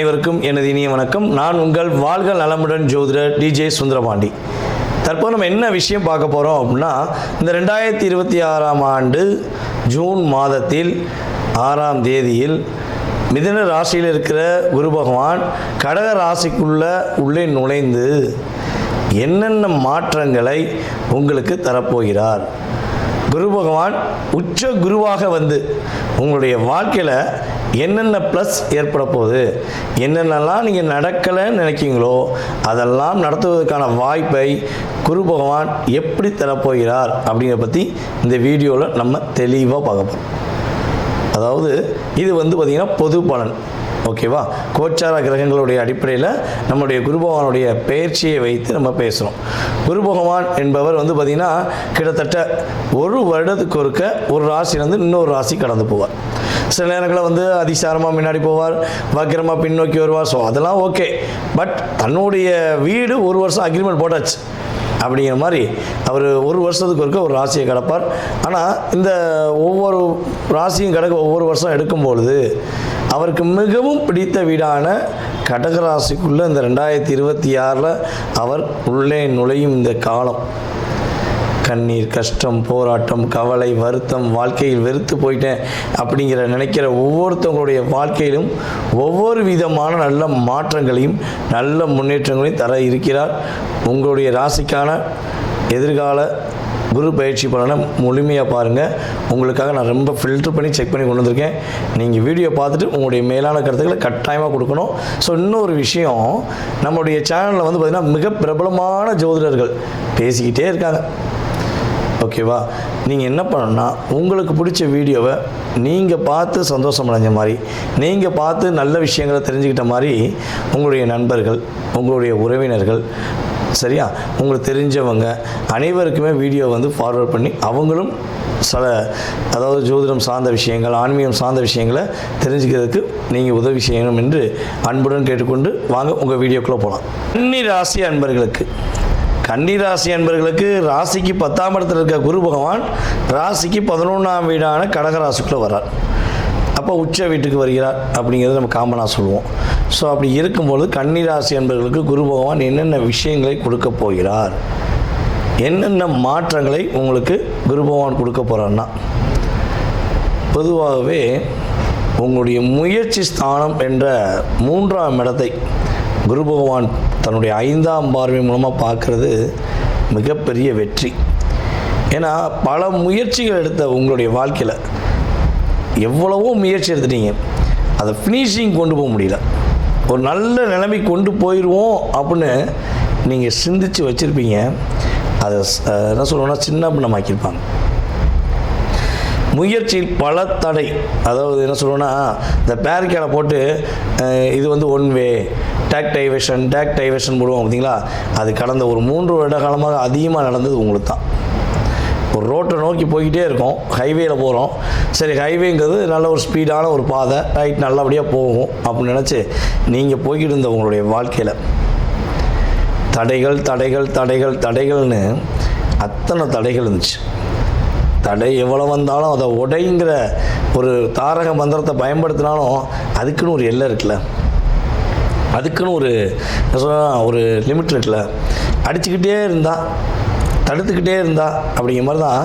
அனைவருக்கும் எனது இனிய வணக்கம். நான் உங்கள் வாழ்க நலமுடன் ஜோதிடர் டிஜே சுந்தரபாண்டி. தற்போது நம்ம என்ன விஷயம் பார்க்க போகிறோம் அப்படின்னா, இந்த 2026ஆம் ஆண்டு ஜூன் மாதத்தில் 6ஆம் தேதியில் மிதுன ராசியில் இருக்கிற குரு பகவான் கடக ராசிக்குள்ளே நுழைந்து என்னென்ன மாற்றங்களை உங்களுக்கு தரப்போகிறார். குரு பகவான் உச்ச குருவாக வந்து உங்களுடைய வாழ்க்கையில் என்னென்ன ப்ளஸ் ஏற்பட போகுது, என்னென்னலாம் நீங்கள் நடக்கலைன்னு நினைக்கிங்களோ அதெல்லாம் நடத்துவதற்கான வாய்ப்பை குரு பகவான் எப்படி தரப்போகிறார் அப்படிங்கிறத பற்றி இந்த வீடியோவில் நம்ம தெளிவாக பார்க்க போகிறோம். அதாவது இது பார்த்திங்கன்னா பொது பலன், ஓகேவா? கோச்சார கிரகங்களுடைய அடிப்படையில் நம்முடைய குரு பகவானுடைய பயிற்சியை வைத்து நம்ம பேசுகிறோம். குரு பகவான் என்பவர் பார்த்திங்கன்னா கிட்டத்தட்ட ஒரு வருடத்துக்கு ஒருக்க ஒரு ராசியிலேருந்து இன்னொரு ராசி கடந்து போவார். சில நேரங்களில் அதிசாரமாக முன்னாடி போவார், வக்கிரமாக பின்னோக்கி வருவார். ஸோ அதெல்லாம் ஓகே. பட் தன்னுடைய வீடு ஒரு வருஷம் அக்ரிமெண்ட் போட்டாச்சு அப்படிங்கிற மாதிரி அவர் ஒரு வருஷத்துக்கு ஒருக்க ஒரு ராசியை கிடப்பார். ஆனால் இந்த ஒவ்வொரு ராசியும் கிடக்க ஒவ்வொரு வருஷம் எடுக்கும்பொழுது அவருக்கு மிகவும் பிடித்த வீடான கடகராசிக்குள்ளே இந்த 2026 அவர் உள்ளே நுழையும் இந்த காலம், கண்ணீர், கஷ்டம், போராட்டம், கவலை, வருத்தம், வாழ்க்கையில் வெறுத்து போயிட்டேன் அப்படிங்கிற நினைக்கிற ஒவ்வொருத்தவங்களுடைய வாழ்க்கையிலும் ஒவ்வொரு விதமான நல்ல மாற்றங்களையும் நல்ல முன்னேற்றங்களையும் தர இருக்கிறார். உங்களுடைய ராசிக்கான எதிர்கால குரு பயிற்சி பலனை முழுமையாக பாருங்கள். உங்களுக்காக நான் ரொம்ப ஃபில்டர் பண்ணி செக் பண்ணி கொண்டு வந்திருக்கேன். நீங்கள் வீடியோ பார்த்துட்டு உங்களுடைய மேலான கருத்துக்களை கட்டாயமாக கொடுக்கணும். ஸோ இன்னொரு விஷயம், நம்மளுடைய சேனலில் பார்த்திங்கன்னா மிக பிரபலமான ஜோதிடர்கள் பேசிக்கிட்டே இருக்காங்க, ஓகேவா? நீங்கள் என்ன பண்ணணும்னா, உங்களுக்கு பிடிச்ச வீடியோவை நீங்கள் பார்த்து சந்தோஷம் அடைஞ்ச மாதிரி, நீங்கள் பார்த்து நல்ல விஷயங்களை தெரிஞ்சுக்கிட்ட மாதிரி உங்களுடைய நண்பர்கள், உங்களுடைய உறவினர்கள், சரியா, உங்களுக்கு தெரிஞ்சவங்க அனைவருக்குமே வீடியோ ஃபார்வர்ட் பண்ணி அவங்களும் அதாவது ஜோதிடம் சார்ந்த விஷயங்கள், ஆன்மீகம் சார்ந்த விஷயங்களை தெரிஞ்சுக்கிறதுக்கு நீங்கள் உதவி செய்யணும் என்று அன்புடன் கேட்டுக்கொண்டு வாங்க உங்கள் வீடியோக்குள்ளே போகலாம். கன்னிராசி அன்பர்களுக்கு ராசிக்கு 10ஆம் இடத்துல இருக்க குரு பகவான் ராசிக்கு 11ஆம் வீடான கடகராசிக்குள்ளே வர்றார். அப்போ உச்ச வீட்டுக்கு வருகிறார் அப்படிங்கிறது நம்ம காமனாக சொல்லுவோம். ஸோ அப்படி இருக்கும்போது கன்னிராசி அன்பர்களுக்கு குரு பகவான் என்னென்ன விஷயங்களை கொடுக்க போகிறார், என்னென்ன மாற்றங்களை உங்களுக்கு குரு பகவான் கொடுக்க போகிறார்னா, பொதுவாகவே உங்களுடைய முயற்சி ஸ்தானம் என்ற 3ஆம் இடத்தை குரு பகவான் தன்னுடைய 5ஆம் பார்வை மூலமாக பார்க்குறது மிகப்பெரிய வெற்றி. ஏன்னா பல முயற்சிகள் எடுத்த உங்களுடைய வாழ்க்கையில் எவ்வளவோ முயற்சி எடுத்துட்டீங்க, அதை ஃபினிஷிங் கொண்டு போக முடியல. ஒரு நல்ல நிலைமை கொண்டு போயிடுவோம் அப்படின்னு நீங்கள் சிந்தித்து வச்சுருப்பீங்க, அதை என்ன சொல்லுவோன்னா சின்ன பின்னமாக்கியிருப்பாங்க. முயற்சியில் பல தடை, அதாவது என்ன சொல்லுவோன்னா இந்த பேரிக்காலை போட்டு இது ஒன் வே டேக் டைவர்ஷன் போடுவோம் பார்த்தீங்களா, அது கடந்த ஒரு 3 வருட காலமாக அதிகமாக நடந்தது உங்களுக்கு தான். ஒரு ரோட்டை நோக்கி போய்கிட்டே இருக்கோம், ஹைவேயில் போகிறோம், சரி ஹைவேங்கிறது நல்ல ஒரு ஸ்பீடான ஒரு பாதை, ரைட் நல்லபடியாக போகும் அப்படின்னு நினச்சி நீங்கள் போய்கிட்டு இருந்த உங்களுடைய வாழ்க்கையில் தடைகள்னு அத்தனை தடைகள் இருந்துச்சு. தடை எவ்வளோ வந்தாலும் அதை உடைங்கிற ஒரு தாரக மந்திரத்தை பயன்படுத்தினாலும் அதுக்குன்னு ஒரு எல்லை இருக்குல்ல, அதுக்குன்னு ஒரு லிமிட் இருக்குல்ல. அடிச்சுக்கிட்டே இருந்தால், தடுத்துக்கிட்டே இருந்தால் அப்படிங்கிற மாதிரி தான்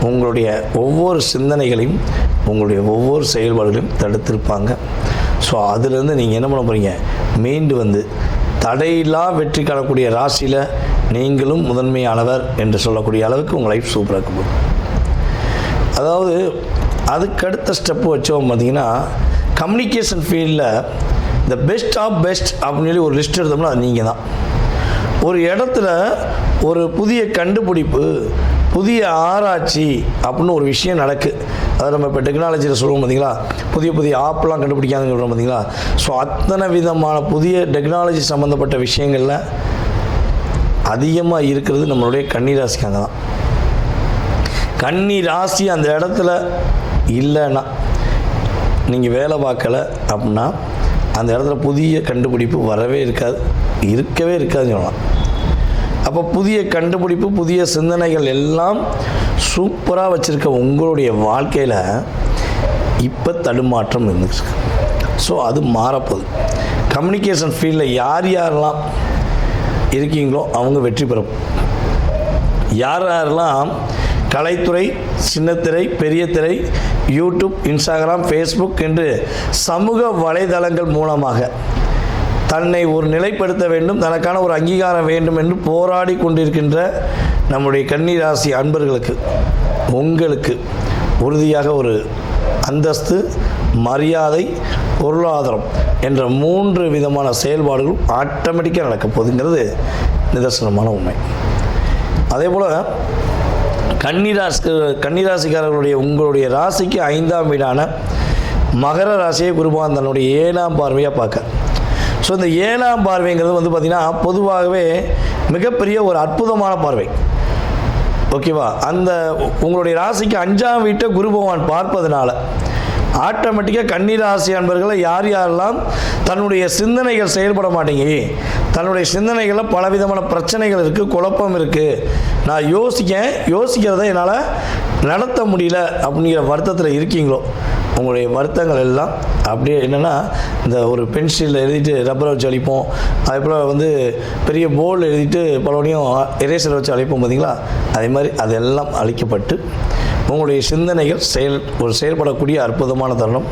உங்களுடைய ஒவ்வொரு சிந்தனைகளையும் உங்களுடைய ஒவ்வொரு செயல்பாடுகளையும் தடுத்திருப்பாங்க. ஸோ அதிலேருந்து நீங்கள் என்ன பண்ண போகிறீங்க, மீண்டு தடையில்லா வெற்றி காணக்கூடிய ராசியில் நீங்களும் முதன்மையானவர் என்று சொல்லக்கூடிய அளவுக்கு உங்கள் லைஃப் சூப்பராக இருக்கும். அதாவது அதுக்கடுத்த ஸ்டெப்பு வச்சோம் பார்த்திங்கன்னா, கம்யூனிகேஷன் ஃபீல்டில் த பெஸ்ட் ஆஃப் பெஸ்ட் அப்படின்னு சொல்லி ஒரு லிஸ்ட் எடுத்தோம்னா அது நீங்கள் தான். ஒரு இடத்துல ஒரு புதிய கண்டுபிடிப்பு, புதிய ஆராய்ச்சி அப்படின்னு ஒரு விஷயம் நடக்குது. அதாவது நம்ம இப்போ டெக்னாலஜியில் சொல்லுவோம் பார்த்திங்களா, புதிய ஆப்லாம் கண்டுபிடிக்காதுன்னு சொல்கிறோம் பார்த்திங்களா. ஸோ அத்தனை விதமான புதிய டெக்னாலஜி சம்மந்தப்பட்ட விஷயங்களில் அதிகமாக இருக்கிறது நம்மளுடைய கன்னிராசிக்காக தான். கன்னிராசி அந்த இடத்துல இல்லைன்னா, நீங்கள் வேலை பார்க்கலை அப்படின்னா அந்த இடத்துல புதிய கண்டுபிடிப்பு இருக்கவே இருக்காதுன்னு சொல்லலாம். அப்போ புதிய கண்டுபிடிப்பு, புதிய சிந்தனைகள் எல்லாம் சூப்பராக வச்சுருக்க உங்களுடைய வாழ்க்கையில் இப்போ தடுமாற்றம் இருந்துச்சு. ஸோ அது மாறப்போகுது. கம்யூனிகேஷன் ஃபீல்டில் யார் யாரெல்லாம் இருக்கீங்களோ அவங்க வெற்றி பெறும். யார் யாரெல்லாம் கலைத்துறை, சின்னத்திரை, பெரிய திரை, யூடியூப், இன்ஸ்டாகிராம், ஃபேஸ்புக் என்று சமூக வலைதளங்கள் மூலமாக தன்னை ஒரு நிலைப்படுத்த வேண்டும், தனக்கான ஒரு அங்கீகாரம் வேண்டும் என்று போராடி கொண்டிருக்கின்ற நம்முடைய கன்னி ராசி அன்பர்களுக்கு, உங்களுக்கு உறுதியாக ஒரு அந்தஸ்து, மரியாதை, பொருளாதாரம் என்ற 3 விதமான செயல்பாடுகளும் ஆட்டோமேட்டிக்காக நடக்க போகுதுங்கிறது நிதர்சனமான உண்மை. அதே போல் கன்னிராசிக்காரர்களுடைய உங்களுடைய ராசிக்கு 5ஆம் வீடான மகர ராசியை குருபகவான் தன்னுடைய 7ஆம் பார்வையாக பார்க்க. ஸோ இந்த 7ஆம் பார்வைங்கிறது வந்து பார்த்திங்கன்னா பொதுவாகவே மிகப்பெரிய ஒரு அற்புதமான பார்வை. ஓகேவா? அந்த உங்களுடைய ராசிக்கு 5ஆம் வீட்டை குரு பகவான் பார்ப்பதனால ஆட்டோமேட்டிக்காக கன்னிராசி அன்பர்களை யார் யாரெல்லாம் தன்னுடைய சிந்தனைகள் செயல்பட மாட்டேங்க, தன்னுடைய சிந்தனைகளில் பலவிதமான பிரச்சனைகள் இருக்குது, குழப்பம் இருக்குது, நான் யோசிக்கிறத என்னால் நடத்த முடியல அப்படிங்கிற வருத்தத்தில் இருக்கீங்களோ, உங்களுடைய வருத்தங்கள் எல்லாம் அப்படியே என்னென்னா இந்த ஒரு பென்சிலில் எழுதிட்டு ரப்பரை வச்சு அழிப்போம், அதே போல் வந்து பெரிய போர்டில் எழுதிட்டு பலவனையும் எரேசரை வச்சு அழிப்போம் பார்த்தீங்களா, அதே மாதிரி அதெல்லாம் அழிக்கப்பட்டு உங்களுடைய சிந்தனைகள் செயல்படக்கூடிய அற்புதமான தருணம்.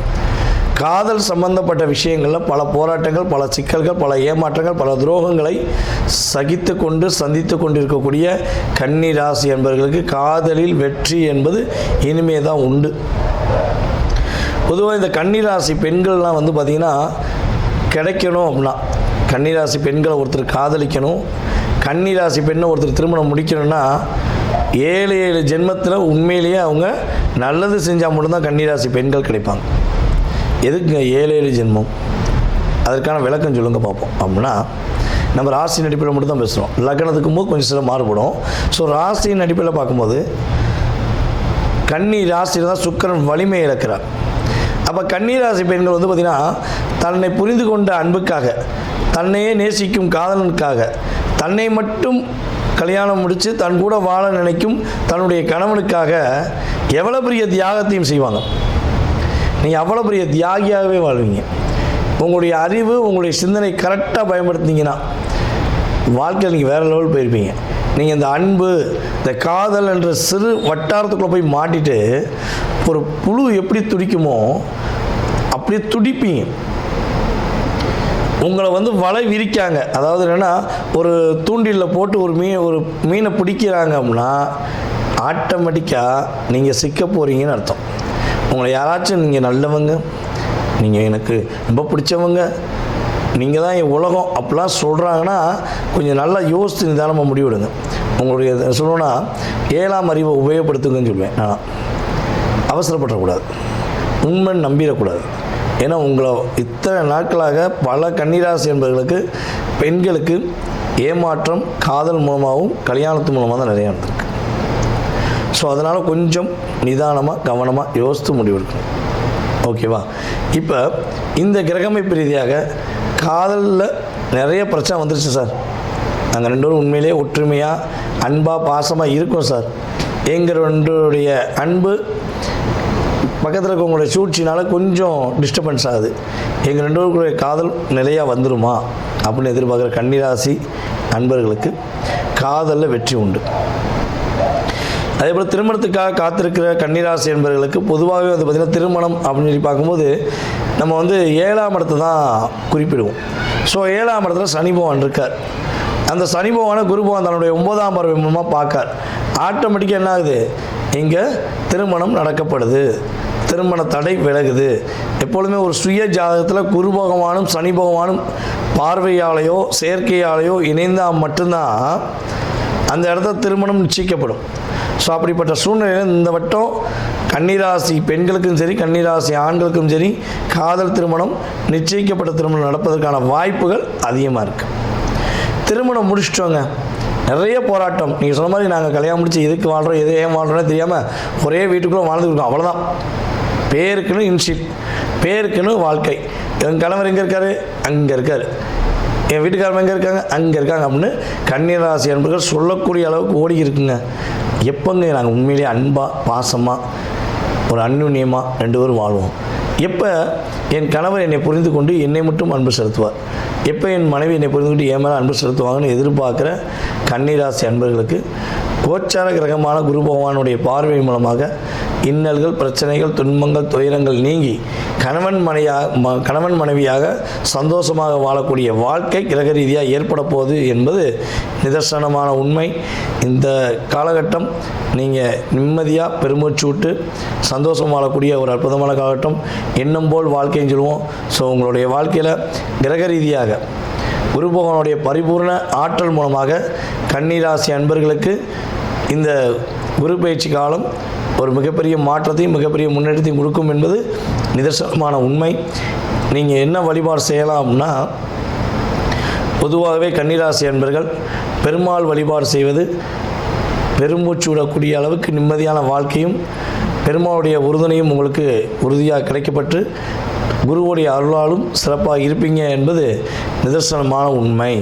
காதல் சம்பந்தப்பட்ட விஷயங்களில் பல போராட்டங்கள், பல சிக்கல்கள், பல ஏமாற்றங்கள், பல துரோகங்களை சகித்து கொண்டு சந்தித்து கொண்டிருக்கக்கூடிய கன்னி ராசி என்பவர்களுக்கு காதலில் வெற்றி என்பது இனிமே தான் உண்டு. பொதுவாக இந்த கன்னிராசி பெண்கள்லாம் வந்து பார்த்திங்கன்னா கிடைக்கணும் அப்படின்னா, கன்னிராசி பெண்களை ஒருத்தர் காதலிக்கணும், கன்னிராசி பெண்ணை ஒருத்தர் திருமணம் முடிக்கணும்னா 7 ஜென்மத்தில் உண்மையிலேயே அவங்க நல்லது செஞ்சால் மட்டும்தான் கன்னிராசி பெண்கள் கிடைப்பாங்க. எதுக்குங்க 7 ஜென்மம்? அதற்கான விளக்கம் சொல்லுங்க பார்ப்போம். அப்படின்னா நம்ம ராசியின் அடிப்படையில் மட்டும் தான் பேசுகிறோம், லக்னத்துக்கும் போது கொஞ்சம் சில மாறுபடும். ஸோ ராசியின் அடிப்படையில் பார்க்கும்போது கன்னி ராசியில் தான் சுக்கிரன் வலிமை இழக்கிறார். அப்போ கன்னிராசி பெண்கள் வந்து பார்த்திங்கன்னா தன்னை புரிந்து கொண்ட அன்புக்காக, தன்னையே நேசிக்கும் காதலனுக்காக, தன்னை மட்டும் கல்யாணம் முடித்து தன் கூட வாழ நினைக்கும் தன்னுடைய கணவனுக்காக எவ்வளோ பெரிய தியாகத்தையும் செய்வாங்க. நீங்கள் அவ்வளோ பெரிய தியாகியாகவே வாழ்வீங்க. உங்களுடைய அறிவு, உங்களுடைய சிந்தனை கரெக்டாக பயன்படுத்தினீங்கன்னா வாழ்க்கையில் நீங்கள் வேறு லெவல் போயிருப்பீங்க. நீங்கள் இந்த அன்பு, இந்த காதல் என்ற சிறு வட்டாரத்துக்குள்ளே போய் மாட்டிட்டு ஒரு புழு எப்படி துடிக்குமோ அப்படியே துடிப்பீங்க. உங்களை வந்து வலை விரிக்காங்க, அதாவது என்னென்னா ஒரு தூண்டிலில் போட்டு ஒரு மீனை பிடிக்கிறாங்க அப்படின்னா ஆட்டோமேட்டிக்காக நீங்கள் சிக்க போகிறீங்கன்னு அர்த்தம். உங்களை யாராச்சும் நீங்கள் நல்லவங்க, நீங்கள் எனக்கு ரொம்ப பிடிச்சவங்க, நீங்கள் தான் என் உலகம் அப்படிலாம் சொல்கிறாங்கன்னா கொஞ்சம் நல்லா யோசித்து நிதானமாக முடிவெடுங்க. உங்களுடைய சொல்லணுன்னா 7ஆம் அறிவை உபயோகப்படுத்துங்கன்னு சொல்லுவேன். நான் அவசரப்படக்கூடாது, உண்மை நம்பிடக்கூடாது. ஏன்னா உங்களை இத்தனை நாட்களாக பல கன்னிராசி என்பவர்களுக்கு, பெண்களுக்கு ஏமாற்றம் காதல் மூலமாகவும் கல்யாணத்து மூலமாக தான் நிறையா நடந்திருக்கு. ஸோ அதனால் கொஞ்சம் நிதானமாக கவனமாக யோசித்து முடிவெடுக்கணும். ஓகேவா? இப்போ இந்த கிரகமைப்பு ரீதியாக காதலில் நிறைய பிரச்சனை வந்துருச்சு சார், நாங்கள் 2 பேரும் உண்மையிலேயே ஒற்றுமையாக அன்பாக பாசமாக இருக்கோம் சார், எங்கள் 2 அன்பு பக்கத்தில் இருக்கவங்களுடைய சூழ்ச்சினால் கொஞ்சம் டிஸ்டர்பன்ஸ் ஆகுது, எங்கள் 2 பேருக்குடைய காதல் நிலையாக வந்துடுமா அப்படின்னு எதிர்பார்க்குற கன்னிராசி அன்பர்களுக்கு காதலில் வெற்றி உண்டு. அதே போல் திருமணத்துக்காக காத்திருக்கிற கன்னிராசி என்பவர்களுக்கு பொதுவாகவே வந்து பார்த்திங்கன்னா திருமணம் அப்படின்னு சொல்லி பார்க்கும்போது நம்ம வந்து 7ஆம் இடத்தை தான் குறிப்பிடுவோம். ஸோ 7ஆம் இடத்துல சனி பகவான் இருக்கார். அந்த சனி பகவானை குரு பகவான் தன்னுடைய 9ஆம் பார்வை மூலமாக பார்க்கார். ஆட்டோமேட்டிக்காக என்ன ஆகுது, இங்கே திருமணம் நடக்கப்படுது, திருமண தடை விலகுது. எப்பொழுதுமே ஒரு சுய ஜாதகத்தில் குரு பகவானும் சனி பகவானும் பார்வையாலேயோ செயற்கையாலேயோ இணைந்தால் மட்டும்தான் அந்த இடத்துல திருமணம் நிச்சயிக்கப்படும். ஸோ அப்படிப்பட்ட சூழ்நிலையில் இந்த வட்டம் கன்னிராசி பெண்களுக்கும் சரி, கன்னிராசி ஆண்களுக்கும் சரி, காதல் திருமணம், நிச்சயிக்கப்பட்ட திருமணம் நடப்பதற்கான வாய்ப்புகள் அதிகமாக இருக்குது. திருமணம் முடிச்சிட்டோங்க, நிறைய போராட்டம். நீங்கள் சொன்ன மாதிரி நாங்கள் கல்யாணம் முடிச்சு எதுக்கு வாழ்கிறோம், எது ஏன் வாழ்கிறோன்னே தெரியாமல் ஒரே வீட்டுக்குள்ளே வாழ்ந்துருக்கோம், அவ்வளோதான். பேருக்குன்னு இன்ஷிட், பேருக்குன்னு வாழ்க்கை. என் கணவர் எங்கே இருக்கார், அங்கே இருக்கார், என் வீட்டுக்காரங்க எங்கே இருக்காங்க, அங்கே இருக்காங்க அப்படின்னு கன்னிராசி அன்பர்கள் சொல்லக்கூடிய அளவுக்கு ஓடி இருக்குங்க. எப்போங்க நாங்கள் உண்மையிலேயே அன்பாக பாசமாக ஒரு அந்யுன்யமாக 2 பேரும் வாழ்வோம்? எப்போ என் கணவர் என்னை புரிந்து கொண்டு என்னை மட்டும் அன்பு செலுத்துவார், எப்போ என் மனைவி என்னை புரிந்து கொண்டு என் மேலே அன்பு செலுத்துவாங்கன்னு எதிர்பார்க்குற கன்னிராசி அன்பர்களுக்கு கோச்சார கிரகமான குரு பகவானுடைய பார்வை மூலமாக இன்னல்கள், பிரச்சனைகள், துன்பங்கள், துயரங்கள் நீங்கி கணவன் மனைவியாக சந்தோஷமாக வாழக்கூடிய வாழ்க்கை கிரக ரீதியாக ஏற்பட போகுது என்பது நிதர்சனமான உண்மை. இந்த காலகட்டம் நீங்கள் நிம்மதியாக பெருமூச்சு விட்டு சந்தோஷம் வாழக்கூடிய ஒரு அற்புதமான காலகட்டம். எண்ணம் போல் வாழ்க்கைன்னு சொல்லுவோம். ஸோ உங்களுடைய வாழ்க்கையில் கிரக ரீதியாக குரு பகவானுடைய பரிபூர்ண ஆற்றல் மூலமாக கன்னிராசி அன்பர்களுக்கு இந்த குரு பயிற்சி காலம் ஒரு மிகப்பெரிய மாற்றத்தையும் மிகப்பெரிய முன்னேற்றத்தையும் கொடுக்கும் என்பது நிதர்சனமான உண்மை. நீங்கள் என்ன வழிபாடு செய்யலாம்னா, பொதுவாகவே கன்னிராசி அன்பர்கள் பெருமாள் வழிபாடு செய்வது பெருமூச்சு விடக்கூடிய அளவுக்கு நிம்மதியான வாழ்க்கையும் பெருமாளுடைய உறுதுணையும் உங்களுக்கு உறுதியாக கிடைக்கப்பட்டு குருவுடைய அருளாலும் சிறப்பாக இருப்பீங்க என்பது நிதர்சனமான உண்மை.